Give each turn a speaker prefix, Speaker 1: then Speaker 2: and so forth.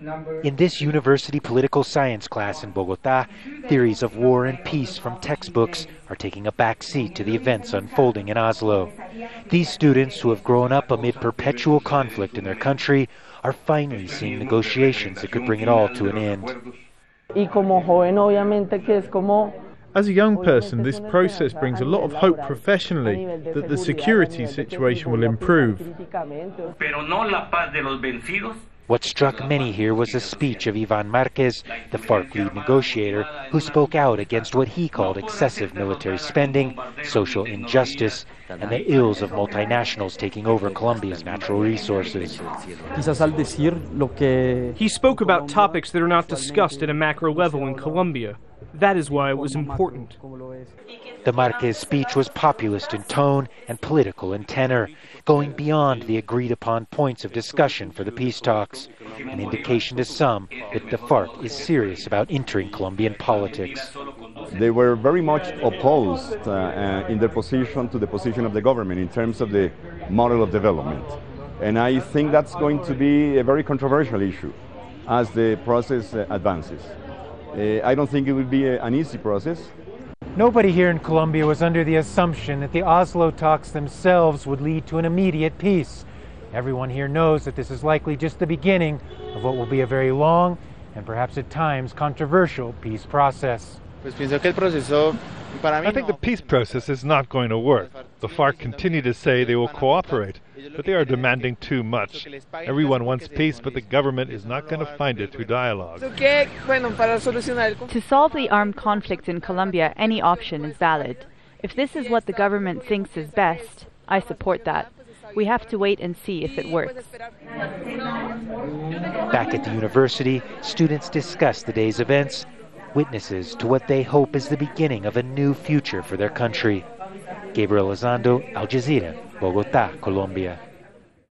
Speaker 1: In this university political science class in Bogota, theories of war and peace from textbooks are taking a back seat to the events unfolding in Oslo. These students, who have grown up amid perpetual conflict in their country, are finally seeing negotiations that could bring it all to an end.
Speaker 2: As a young person, this process brings a lot of hope professionally that the security situation will improve.
Speaker 1: What struck many here was a speech of Iván Márquez, the FARC lead negotiator, who spoke out against what he called excessive military spending, social injustice, and the ills of multinationals taking over Colombia's natural resources.
Speaker 3: He spoke about topics that are not discussed at a macro level in Colombia. That is why it was important.
Speaker 1: The Márquez speech was populist in tone and political in tenor, going beyond the agreed-upon points of discussion for the peace talks, an indication to some that the FARC is serious about entering Colombian politics.
Speaker 4: They were very much opposed in their position to the position of the government in terms of the model of development. And I think that's going to be a very controversial issue as the process advances. I don't think it will be an easy process.
Speaker 5: Nobody here in Colombia was under the assumption that the Oslo talks themselves would lead to an immediate peace. Everyone here knows that this is likely just the beginning of what will be a very long and perhaps at times controversial peace process.
Speaker 6: I think the peace process is not going to work. The FARC continue to say they will cooperate, but they are demanding too much. Everyone wants peace, but the government is not going to find it through dialogue.
Speaker 7: To solve the armed conflict in Colombia, any option is valid. If this is what the government thinks is best, I support that. We have to wait and see if it works.
Speaker 1: Back at the university, students discuss the day's events, witnesses to what they hope is the beginning of a new future for their country. Gabriel Elizondo, Jazeera, Bogota, Colombia.